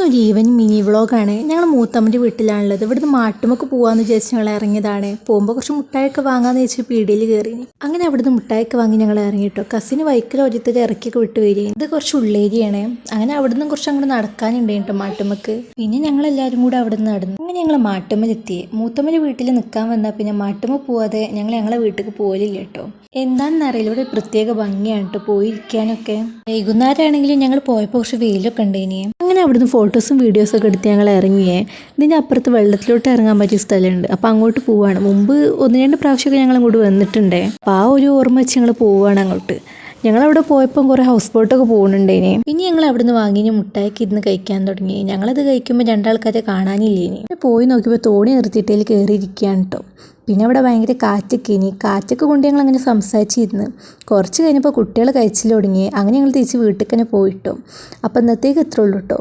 ഇന്നൊരു evening mini വ്ളോഗാണ്. ഞങ്ങൾ മൂത്തമ്മൻ്റെ വീട്ടിലാണുള്ളത്. ഇവിടുന്ന് മാട്ടുമൊക്കെ പോകാമെന്ന് വിചാരിച്ച് ഞങ്ങൾ ഇറങ്ങിയതാണ്. പോകുമ്പോൾ കുറച്ച് മുട്ടായൊക്കെ വാങ്ങാമെന്ന് വെച്ച് പീടിയിൽ കയറി. അങ്ങനെ അവിടുന്ന് മുട്ടായൊക്കെ വാങ്ങി ഞങ്ങൾ ഇറങ്ങിയിട്ടോ. കസിന് ബൈക്കിൽ ഓരോരുത്തർ ഇറക്കിയൊക്കെ വിട്ട് വരികയും ഇത് കുറച്ച് ഉള്ളേരിയാണ്. അങ്ങനെ അവിടുന്ന് കുറച്ച് അങ്ങോട്ട് നടക്കാനുണ്ടായിട്ടോ മാട്ടുമ്മക്ക്. പിന്നെ ഞങ്ങളെല്ലാവരും കൂടെ അവിടെ നിന്ന് നടന്നു. അങ്ങനെ ഞങ്ങൾ മാട്ടുമ്മലെത്തി. മൂത്തമ്മൻ്റെ വീട്ടിൽ നിൽക്കാൻ വന്നാൽ പിന്നെ മാട്ടുമ്മ പോവാതെ ഞങ്ങളെ വീട്ടിലേക്ക് പോലില്ല കേട്ടോ. എന്താണെന്നറിയില്ല, ഇവിടെ പ്രത്യേക ഭംഗിയാണ് കേട്ടോ പോയിരിക്കാനൊക്കെ. വൈകുന്നേരമാണെങ്കിലും ഞങ്ങൾ പോയപ്പോൾ കുറച്ച് വെയിലൊക്കെ ഉണ്ടായിനി. അങ്ങനെ അവിടുന്ന് ഫോട്ടോസും വീഡിയോസും ഒക്കെ എടുത്ത് ഞങ്ങൾ ഇറങ്ങിയേ. ഇതിൻ്റെ അപ്പുറത്ത് വെള്ളത്തിലോട്ട് ഇറങ്ങാൻ പറ്റിയ സ്ഥലമുണ്ട്. അപ്പോൾ അങ്ങോട്ട് പോവാണ്. മുമ്പ് 1-2 പ്രാവശ്യമൊക്കെ ഞങ്ങൾ അങ്ങോട്ട് വന്നിട്ടുണ്ടേ. അപ്പോൾ ആ ഒരു ഓർമ്മ വെച്ച് ഞങ്ങൾ പോവുകയാണ് അങ്ങോട്ട്. ഞങ്ങളവിടെ പോയപ്പം കുറേ ഹൗസ് ബോട്ടൊക്കെ പോകുന്നുണ്ടേനെ. പിന്നെ ഞങ്ങൾ അവിടുന്ന് വാങ്ങിയ മുട്ടായിക്ക് ഇരുന്ന് കഴിക്കാൻ തുടങ്ങി. ഞങ്ങളത് കഴിക്കുമ്പോൾ 2 ആൾക്കാരെ കാണാനില്ലേനി. പോയി നോക്കിയപ്പോൾ തോണി നിർത്തിയിട്ടതിൽ കയറിയിരിക്കുകയാണ് കേട്ടോ. പിന്നെ അവിടെ ഭയങ്കര കാറ്റൊക്കെ കൊണ്ട് ഞങ്ങൾ അങ്ങനെ സംസാരിച്ചിരുന്നു. കുറച്ച് കഴിഞ്ഞപ്പോൾ കുട്ടികൾ കഴിച്ചിൽ തുടങ്ങി. അങ്ങനെ ഞങ്ങൾ തിരിച്ച് വീട്ടിൽ തന്നെ പോയിട്ടോ. അപ്പം ഇന്നത്തേക്ക് ഇത്രേ ഉള്ളൂ കേട്ടോ.